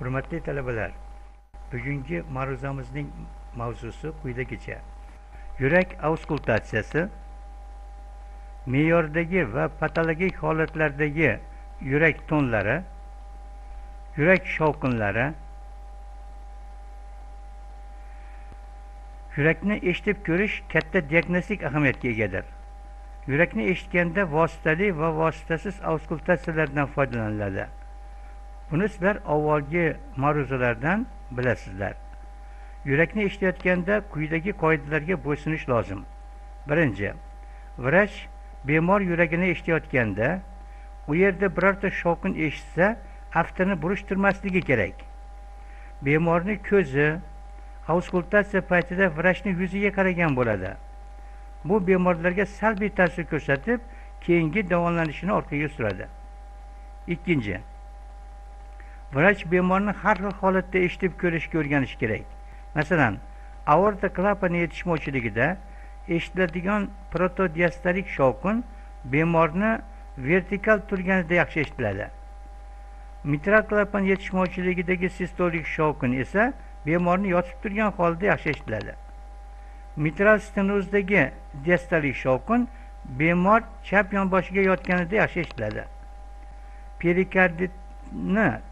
Hurmatli talabalar, bugungi ma'ruzamizning mavzusi quyidagicha. Yurak auskultatsiyasi me'yordagi va patologik holatlardagi yurak tonlari, yurak shovqinlari, yurakni eshitib ko'rish katta diagnostik ahamiyatga egadir. Yurakni eshitganda vositali va vositasiz auskultatsiyalardan foydalaniladi. Buni sizlar avvalgi ma'ruzalardan bilasizlar. Yurakni eshitayotganda quyidagi qoidalarga bo'ysunish lozim. Birinchi, vrach bemor yuragini eshitayotganda u yerda birorta shovqin eshitsa, aftini burishtirmasligi kerak. Bemorning ko'zi auskultatsiya paytida vrachning yuziga qaragan bo'ladi. Bu bemorlarga salbiy ta'sir ko'rsatib, keyingi davolanishini orqaga suradi. Ikkinchi, vrach bemorni har xil holatda eshitib ko'rishga o'rganish kerak. Masalan, aorta klapani yetishmovchiligida eshitiladigan protodiastolik shovqin bemorni vertikal turganida yaxshi eshitiladi. Mitral klapan yetishmovchiligidagi sistolik shovqin esa bemorni yotib turgan holda yaxshi eshitiladi. Mitral stenozdagi diastolik shovqin bemor chap yonboshiga yotganida yaxshi eshitiladi.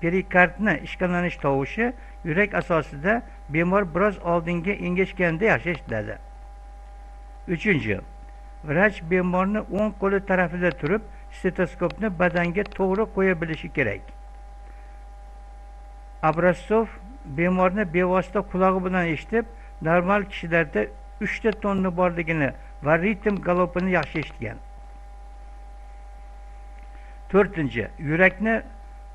Perikardni ishqalanish tovushi yurak asosida bemor biroz oldinga engashganda yaxshi eshitiladi. Uchinchi, vrach bemorni o'ng qo'li tarafida turib, stetoskopni badanga to'g'ri qo'ya bilishi kerak. Obraztsov bemorni bevosita qulog'i bilan eshitib, normal kishilarda 3 ta tonni borligini va ritm galopini yaxshi eshitgan. To'rtinchi, yurakni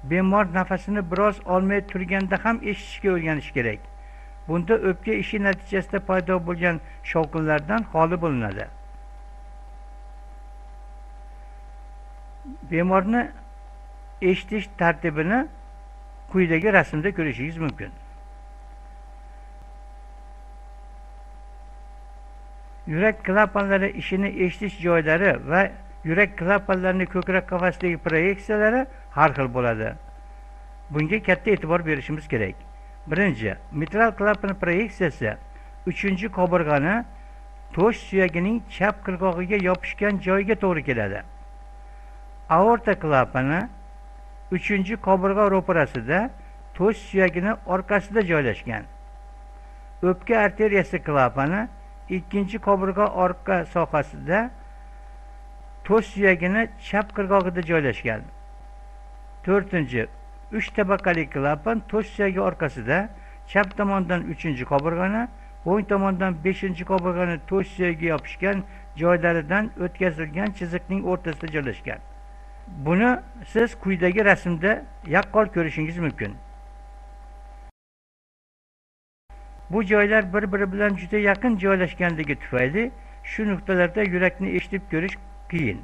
bemor nafasini biroz olmay turganda ham eshitishga o'rganish kerak. Bunda o'pka ishi natijasida paydo bo'lgan shovqinlardan xoli bo'linadi. Bemorni eshitish tartibini quyidagi rasmda ko'rishingiz mumkin. Yurak klapanlari ishini eshitish joylari va yurak klapanlarining ko'krak qafasidagi proyeksiyalari har xil bo'ladi. Bunga katta e'tibor berishimiz kerak. Birinchi, mitral klapan proyeksiyasi 3-qobirg'ani to'sh suyagining chap qirg'og'iga yopishgan joyiga to'g'ri keladi. Aorta klapani 3-qobirg'a ro'parasida to'sh suyagini orqasida joylashgan. O'pka arteriyasi klapani 2-qobirg'a orqa sohasida to'sh suyagini chap qirg'og'ida joylashgan. To'rtinchi, 3 tabaqali klapan to'sh suyagi orqasida chap tomondan 3-qobirg'ani, o'ng tomondan 5-qobirg'ani to'sh suyagiga yopishgan joylaridan o'tkazilgan chiziqning o'rtasida joylashgan. Buni siz quyidagi rasmda yaqqol ko'rishingiz mumkin. Bu joylar bir-biri bilan juda yaqin joylashganligi tufayli shu nuqtalarda yurakni eshitib ko'rish qiyin.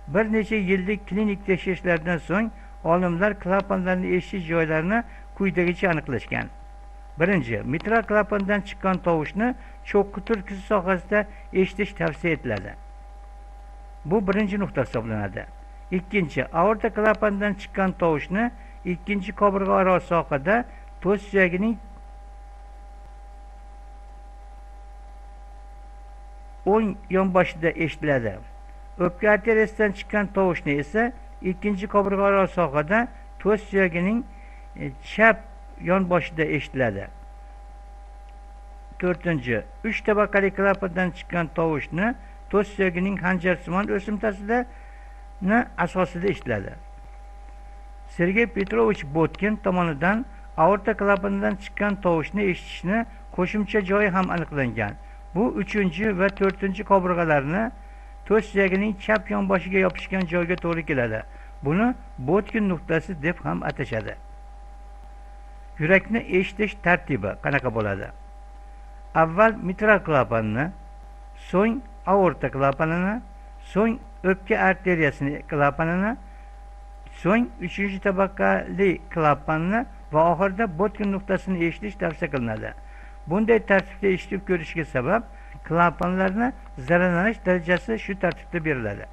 Bir necha yillik klinik tekshirishlardan so'ng olimlar klapanlarni eshitish joylarini quyidagicha aniqlashgan. Birinchi, mitral klapandan chiqqan tovushni cho'qqi turtkizi sohasida eshitish tavsiya etiladi. Bu birinchi nuqta hisoblanadi. Ikkinchi, aorta klapandan chiqqan tovushni 2-qobirg'a aro sohada to'sh suyagining o'ng yonboshida eshitiladi. O'pka arteriyasidan chiqqan tovushni esa 2-qobirg'a aro sohada to'sh suyagining chap yonboshida eshitiladi. To'rtinchi, 3 tabaqali klapandan chiqqan tovushni to'sh suyagining xanjarsimon o'simtasida asosida eshitiladi. Sergey Petrovich Botkin tomonidan aorta klapanidan chiqqan tovushni eshitishni qo'shimcha joyi ham aniqlangan. Bu 3 va 4-qobirg'alarni to'sh suyagining chap yonboshiga yopishgan joyga to'g'ri keladi. Buni Botkin nuqtasi deb ham atashadi. Yurakni eshitish tartibi qanaqa bo'ladi? Avval mitral klapanni, so'ng aorta klapanini, so'ng o'pka arteriyasini klapanini, so'ng 3-tabaqali klapanni va oxirida Botkin nuqtasini eshitish tavsiya qilinadi. Bunday tartibda eshitib ko'rishga sabab klapanlarni zararlanish darajasi shu tartibda beriladi.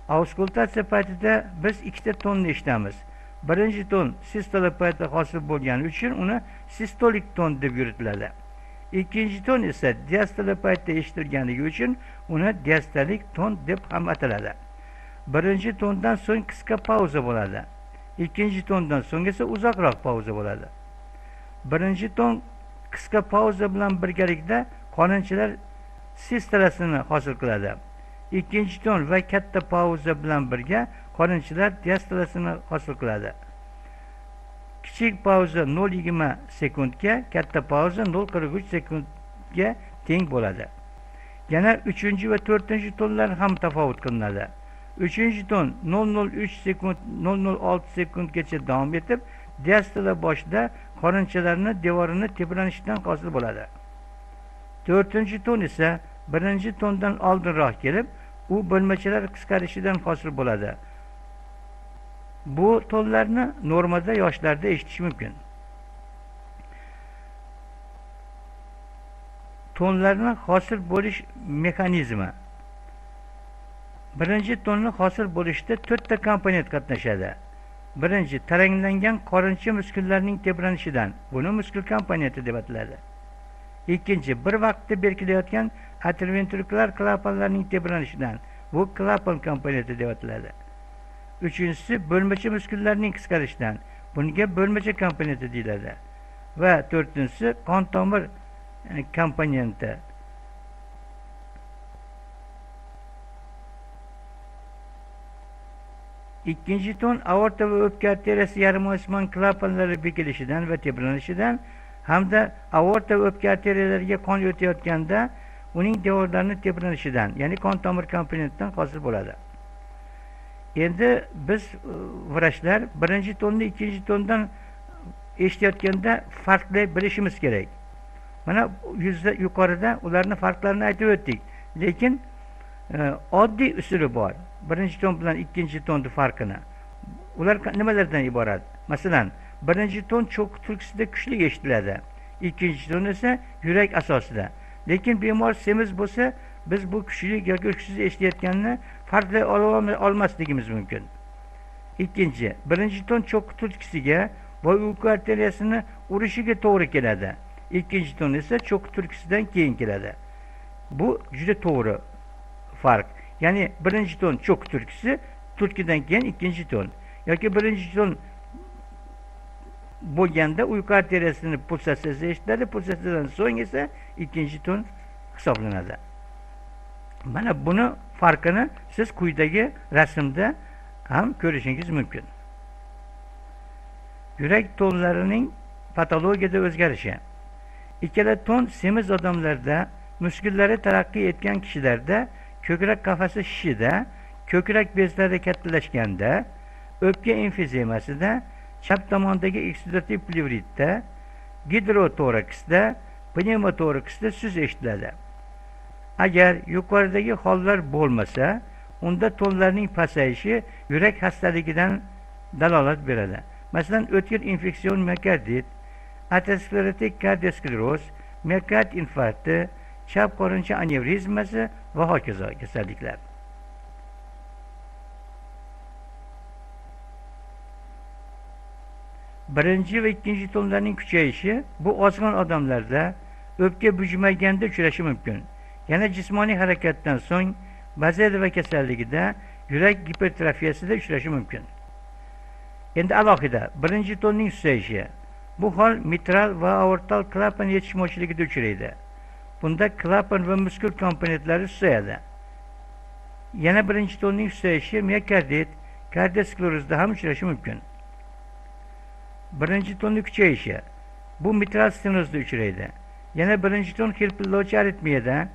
Auskultatsiya paytida biz 2 ta tonni eshitamiz. Birinchi ton sistolik paytida hosil bo'lgani uchun uni sistolik ton deb yuritiladi. Ikkinchi ton esa diastolik paytida eshitilganligi uchun uni diastolik ton deb ham ataladi. Birinchi tondan so'ng qisqa pauza bo'ladi. Ikkinchi tondan so'ng esa uzoqroq pauza bo'ladi. Birinchi ton qisqa pauza bilan birgalikda qorinchilar sistolasini hosil qiladi. Ikkinchi ton va katta pauza bilan birga qorinchilar diastolasini hosil qiladi. Kichik pauza 0,20 sekundga, katta pauza 0,43 sekundga teng bo'ladi. Yana 3 va 4 tonlar ham tafovut qilinadi. 3 ton 0,03 sekund 0,06 sekundgacha davom etib, diastola boshida qorinchalarni devorini tebranishidan hosil bo'ladi. 4 ton esa birinchi tondan oldinroq kelib, u bo'lmachalar qisqarishidan hosil bo'ladi. Bu tonlarni normada yoshlarda eshitish mumkin. Tonlarni hosil bo'lish mexanizmi. Birinchi tonni hosil bo'lishda 4 ta komponent qatnashadi. Birinchi, taranglangan qorincha muskullarining tebranishidan. Buni muskul komponenti deb ataladi. Ikkinchi, bir vaqtda berkilayotgan atrioventrikulyar klapanlarning tebranishidan. Bu klapan komponenti deb ataladi. Uchinchisi, bo'lmacha muskullarining qisqarishidan. Bunga bo'lmacha komponenti deyiladi. Va to'rtinchisi, qon tomir komponenti. Ikkinchi ton aorta va o'pka arteriyasi yarim osmon klapanlari bekilishidan va tebranishidan hamda aorta va o'pka arteriyalariga qon o'tayotganda uning devorlarini tebranishidan, ya'ni qon tomir komponentidan hosil bo'ladi. Endi biz vrachlar birinchi tonni ikkinchi tondan eshitayotganda farqli bilishimiz kerak. Mana yuqorida ularni farqlarini aytib o'tdik. Lekin oddiy usuli bor. Birinchi ton bilan ikkinchi tonni farqini. Ular nimalardan iborat? Masalan, birinchi ton cho'q turkisida kuchli eshitiladi. Ikkinchi ton esa yurak asosida. Lekin bemor semiz bo'lsa, biz bu kuchli yoki kuchsiz eshitayotganini farqlay olmasligimiz mumkin. Ikkinchi, birinchi ton cho'q turkisiga va uyqu arteriyasini urishiga to'g'ri keladi. Ikkinchi ton esa cho'q turkisidan keyin keladi. Bu juda to'g'ri farq. Ya'ni birinchi ton cho'q turkisi, turkidan keyin ikkinchi ton. Yoki birinchi ton bo'lganda uyqu arteriyasini pulsatsiyasi eshitiladi, pulsatsiyadan so'ng esa ikkinchi ton hisoblanadi. Mana buni farqini siz quyidagi rasmda ham ko'rishingiz mumkin. Yurak tonlarining patologiyada o'zgarishi. Ikkala ton semiz odamlarda, muskullari taraqqiy etgan kishilarda, ko'krak qafasi shishida, ko'krak bezlari kattalashganda, o'pka emfizemasida, chap tomondagi eksudativ plevritda, gidrotoraksda, pnevmotoraksda suz eshitiladi. Agar yuqoridagi hollar bo'lmasa, unda tonlarning pasayishi yurak xastaligidan dalolat beradi. Masalan, o'tkir infeksion miokardit, aterosklerotik kardioskleroz, miokard infarkti, chap qorincha anevrizmasi va hokazo kasalliklar. Birinchi va ikkinchi tonlarning kuchayishi bu ozg'in odamlarda o'pka bujmayganda uchrashi mumkin. Yana jismoniy harakatdan so'ng Bazalova kasalligida yurak gipertrofiyasida uchrashi mumkin. Endi alohida birinchi tonning susayishi. Bu hol mitral va aortal klapan yetishmovchiligida uchraydi. Bunda klapan va muskul komponentlari susayadi. Yana birinchi tonning susayishi miokardit, kardiosklerozda ham uchrashi mumkin. Birinchi tonning kuchayishi. Bu mitral stenozda uchraydi. Yana birinchi ton hilpillovchi aritmiyada,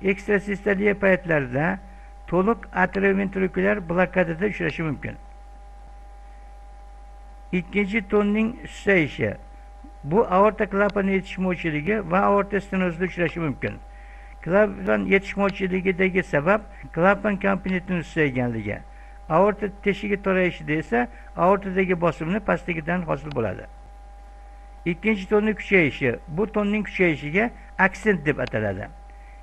ekstrasistoliya paytlarida, to'liq atrioventrikulyar blokadada uchrashi mumkin. Ikkinchi tonning susayishi. Bu aorta klapani yetishmovchiligi va aorta stenozida uchrashi mumkin. Klapan yetishmovchiligidagi sabab klapan komponentining susayganligi. Aorta teshigi torayishida esa aortadagi bosimni pastligidan hosil bo'ladi. Ikkinchi tonning kuchayishi. Bu tonning kuchayishiga aksent deb ataladi.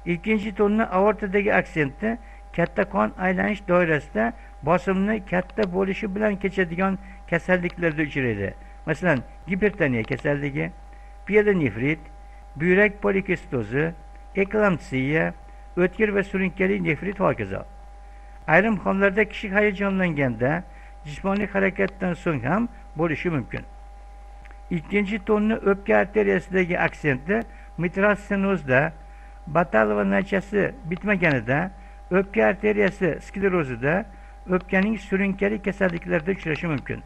Ikkinchi tonni aortadagi aksentni katta qon aylanish doirasida bosimni katta bo'lishi bilan kechadigan kasalliklarda uchraydi. Masalan, gipertoniya kasalligi, pielonefrit, buyrak polikistitozi, eklamsiya, o'tkir va surunkali nefrit hokazo. Ayrim hollarda kishi hayajonlanganda jismoniy harakatdan so'ng ham bo'lishi mumkin. Ikkinchi tonni o'pka arteriyasidagi aksenti mitral stenozda, Batalova nachasi bitmaganida, o'pka arteriyasi sklerozida, o'pkaning surunkali kasalliklarida uchrashi mumkin.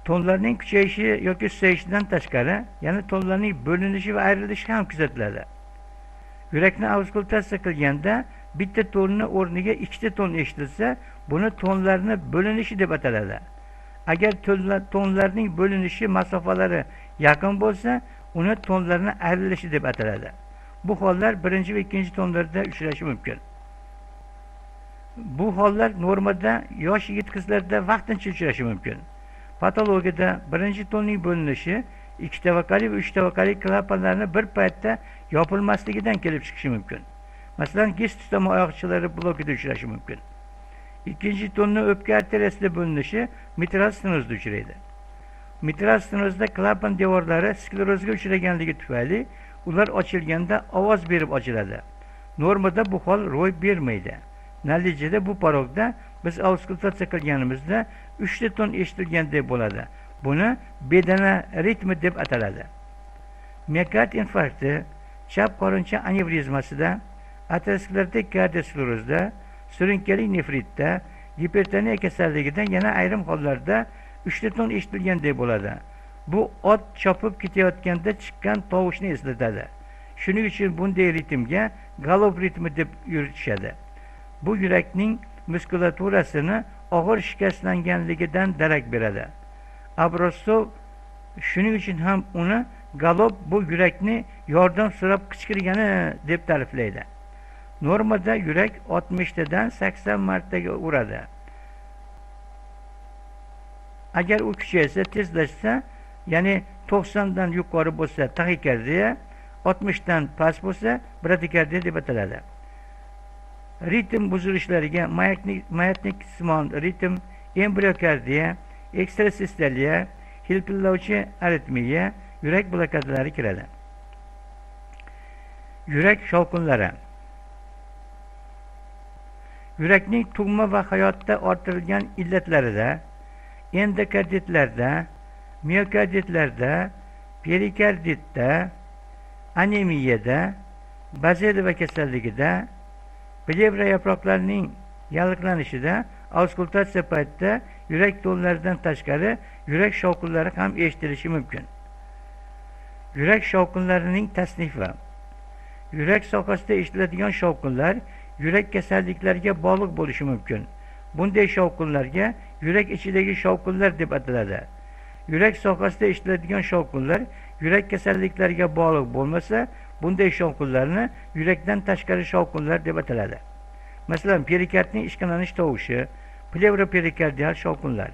Tonlarning kuchayishi yoki susayishidan tashqari, yana tonlarning bo'linishi va ayrilishi ham kuzatiladi. Yurakni avskultatsiya qilganda bitta tonni o'rniga ikkita ton eshitilsa, buni tonlarni bo'linishi deb ataladi. Agar tonlarning bo'linishi masofalari yaqin bo'lsa, uni tonlarni ayrilishi deb ataladi. Bu hollar birinchi va ikkinchi tonlarda uchrashi mumkin. Bu hollar normada yosh yigit qizlarda vaqtincha uchrashi mumkin. Patologiyada birinchi tonning bo'linishi 2 tabaqali va 3 tabaqali klapanlarni bir paytda yopilmasligidan kelib chiqishi mumkin. Masalan, gistustoma oyoqchalari blokida uchrashi mumkin. Ikkinchi tonni o'pka arteriyasida bo'linishi mitral stenozda uchraydi. Mitral stenozda klapan devorlari sklerozga uchraganligi tufayli ular ochilganda ovoz berib ochiladi. Normada bu hol ro'y bermaydi. Natijada bu parokda biz avskultatsiya qilganimizda 3 ta ton eshitilganday bo'ladi. Buni bedana ritmi deb ataladi. Miokard infarkti, chap qorincha anevrizmasida, aterosklerotik kardiosklerozda, surunkali nefritda, gipertoniya kasalligida yana ayrim hollarda 3 ta ton eshitilganday bo'ladi. Bu ot chopib ketayotganda chiqqan tovushni eslatadi. Shuning uchun bunday ritmga galop ritmi deb yuritishadi. Bu yurakning muskulaturasini og'ir shikastlanganligidan darak beradi. Abrostov shuning uchun ham uni galop bu yurakni yordam so'rab qichqirgani deb ta'riflaydi. Normada yurak 60 tadan 80 martaga uradi. Agar u kuchaysa, tezlashsa, ya'ni 90 dan yuqori bo'lsa taxikardiya, 60 dan past bo'lsa bradikardiya deb ataladi. Ritm buzilishlariga mayatnik simon ritm, embriokardiya, ekstrasistoliya, hilpillovchi aritmiya, yurak blokadalari kiradi. Yurak shovqinlari. Yurakning tug'ma va hayotda orttirilgan illatlarida, endokarditlarda, miokarditlarda, perikarditda, anemiyada, Bazilova kasalligida, plevra yaproqlarining yalliqlanishida, avskultatsiya paytida yurak tonlaridan tashqari yurak shovqinlari ham eshitilishi mumkin. Yurak shovqinlarining tasnifi. Yurak sohasida eshitiladigan shovqinlar yurak kasalliklariga bog'liq bo'lishi mumkin. Bunday shovqinlarga yurak ichidagi shovqinlar deb ataladi. Yurak sohasida eshitiladigan shovqinlar yurak kasalliklariga bog'liq bo'lmasa, bunday shovqinlarni yurakdan tashqari shovqinlar deb ataladi. Masalan, perikardning ishqalanish tovushi, plevroperikardial shovqinlar.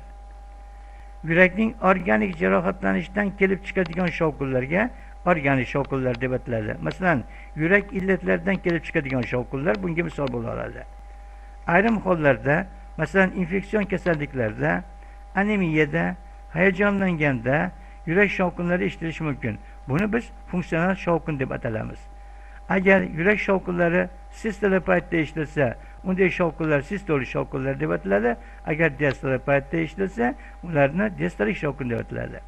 Yurakning organik jarohatlanishidan kelib chiqadigan shovqinlarga organik shovqinlar deb ataladi. Masalan, yurak illatlaridan kelib chiqadigan shovqinlar bunga misol bo'la oladi. Ayrim hollarda, masalan, infeksion kasalliklarda, anemiyada, hayajonlanganda yurak shovqinlari eshitilishi mumkin. Buni biz funksional shovqin deb atalamiz. Agar yurak shovqinlari sistola paytida eshitilsa, unday shovqinlar sistolik shovqinlar deb ataladi. Agar diastolik paytida eshitilsa, ularni diastolik shovqin deb ataladi.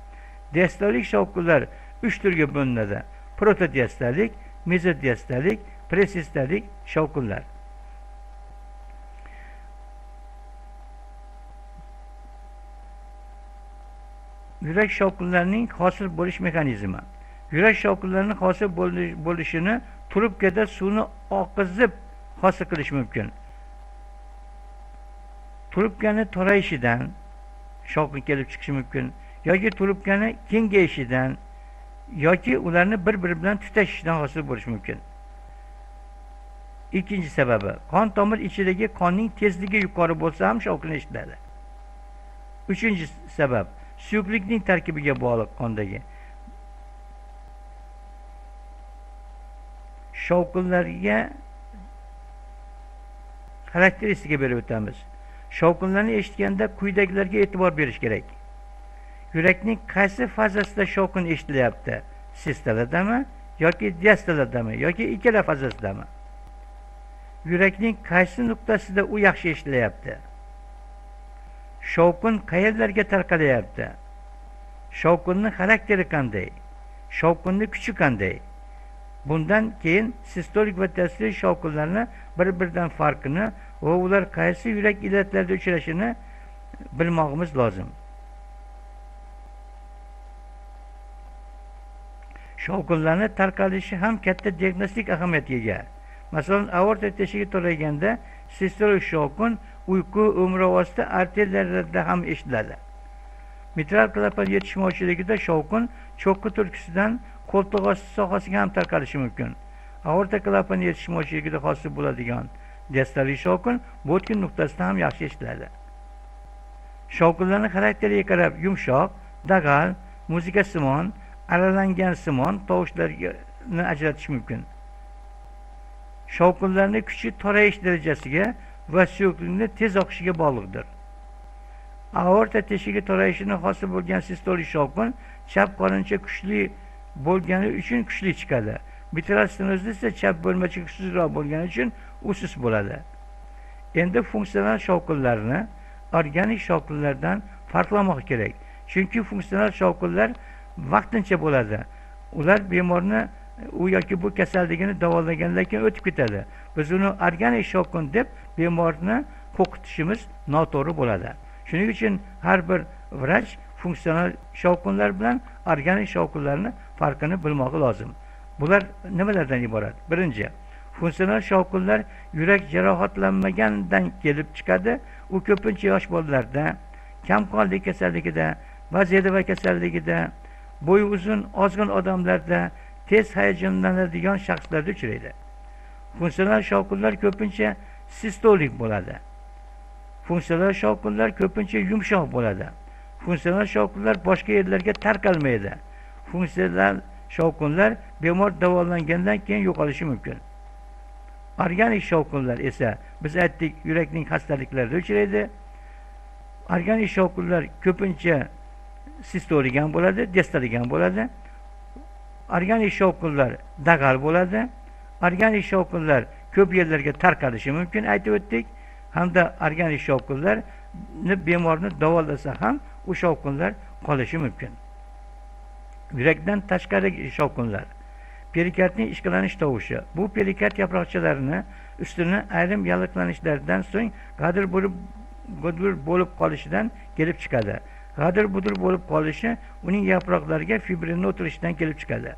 Diastolik shovqinlar 3 turga bo'linadi: protodiastolik, mezodiastolik, presistolik shovqinlar. Yurak shovqinlarining hosil bo'lish mexanizmi. Yurak shovqinlarining hosil bo'lishini trubkada suvni oqizib hosil qilish mumkin. Trubkani torayishidan shovqin kelib chiqishi mumkin, yoki trubkani kengayishidan, yoki ularni bir-biri bilan tutashishidan hosil bo'lishi mumkin. Ikkinchi sababi, qon tomir ichidagi qonning tezligi yuqori bo'lsa ham shovqin eshitiladi. Uchinchi sabab, suyuqlikning tarkibiga bog'liq qondagi. Shovqinlarga xarakteristika berib o'tamiz. Shovqinlarni eshitganda quyidagilarga e'tibor berish kerak. Yurakning qaysi fazasida shovqin eshitilyapti? Sistoladami yoki diastoladami yoki ikkala fazasidami? Yurakning qaysi nuqtasida u yaxshi eshitilyapti? Shovqin qayerlarga tarqalyapti? Shovqinning xarakteri qanday? Shovqinning kuchi qanday? Bundan keyin sistolik va diastolik shovqinlarni bir-biridan farqini va ular qaysi yurak illatlarida uchrashini bilmoqimiz lozim. Shovqinlarning tarqalishi ham katta diagnostik ahamiyatga ega. Masalan, aorta teshigi to'layganda sistolik shovqin uyqu umrovosita arteriyalarda ham eshitiladi. Mitral klapan yetishmovchiligida shovqin cho'qqi turkisidan qo'ltiq osti sohasiga ham tarqalishi mumkin. Aorta klapan yetishmovchiligida hosil bo'ladigan diastolik shovqin botkin nuqtasida ham yaxshi eshitiladi. Shovqinlarning xarakteriga qarab yumshoq, dag'al, muzikasimon, aralangan simon tovushlarni ajratish mumkin. Shovqinlarning kuchi torayish darajasiga va suyuqlikning tez oqishiga bog'liqdir. Aorta teshigi torayishini hosil bo'lgan sistolik shovqin chap qorincha kuchli bo'lgani uchun kuchli chiqadi. Mitral stenozda esa chap bo'lmachi kuchsizroq bo'lgani uchun usiz bo'ladi. Endi funksional shovqinlarni organik shovqinlardan farqlamoq kerak. Chunki funksional shovqinlar vaqtincha bo'ladi. Ular bemorni u yoki bu kasalligini davolagandan keyin o'tib ketadi. Biz uni organik shovqin deb bemorni qo'rqitishimiz noto'g'ri bo'ladi. Shuning uchun har bir vrach funksional shovqinlar bilan organik shovqinlarni farqini bilmoqi lozim. Bular nimalardan iborat? Birinchi, funksional shovqinlar yurak jarohatlanmagandan kelib chiqadi. U ko'pincha yosh bolalarda, kamqonlik kasalligida, vaziyatva kasalligida, bo'yi uzun, ozg'in odamlarda, tez hayajonlanadigan shaxslarda uchraydi. Funksional shovqinlar ko'pincha sistolik bo'ladi. Funksional shovqinlar ko'pincha yumshoq bo'ladi. Funksional shovqinlar boshqa yerlarga tarqalmaydi. Funksional shovqinlar bemor davolangandan keyin yo'qolishi mumkin. Organik shovqinlar esa biz aytdik, yurakning xastaliklarida uchraydi. Organik shovqinlar ko'pincha sistolik ham bo'ladi, diastolik ham bo'ladi. Organik shovqinlar dag'al bo'ladi. Organik shovqinlar ko'p yerlarga tarqalishi mumkin, aytib o'tdik. Hamda organik shovqinlarni bemorni davolasa ham u shovqinlar qolishi mumkin. Yurakdan tashqari shovqinlar. Perikardning ishqalanish tovushi. Bu perikard yaproqchalarini ustini ayrim yalliqlanishlardan so'ng g'adir bo'lib qolishidan kelib chiqadi. G'adir bo'lib qolishi uning yaproqlariga fibrinni o'tirishidan kelib chiqadi.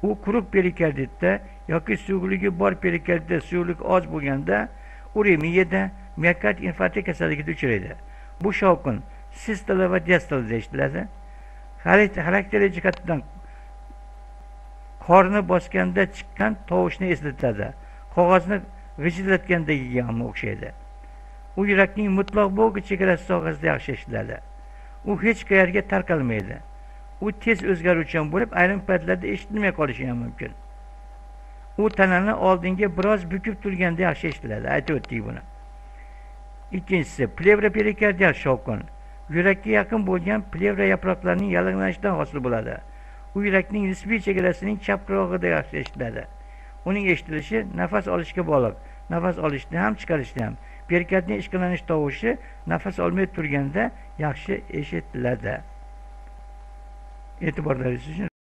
U quruq perikarditda yoki suyuqligi bor perikardda suyuqlik oz bo'lganda uremiyada, miokard infarkti kasalligiga uchraydi. Bu shovqin sistola va diastolada eshitiladi. Xarakteriy jihatdan qorni bosganda chiqqan tovushni eslatadi. Qog'ozni g'ijillatgandagiga ham o'xshaydi. U yurakning mutlaq bo'g'i chegarasi sohasida yaxshi eshitiladi. U hech qayerga tarqalmaydi. U tez o'zgaruvchan bo'lib, ayrim paytlarda eshitilmay qolishi ham mumkin. U tanani oldinga biroz bukib turganda yaxshi eshitiladi. Aytib o'tdik buni. Ikkinchisi, plevra perikardial shovqin. Yurakka yaqin bo'lgan plevra yaproqlarining yallig'lanishidan hosil bo'ladi. U yurakning nisbiy chegarasining chap qirog'ida yaxshi eshitiladi. Uning eshitilishi nafas olishga bog'liq. Nafas olishni ham, chiqarishni ham. Perikardning ishqalanish tovushi nafas olmay turganda yaxshi eshitiladi. E'tiborlaringiz uchun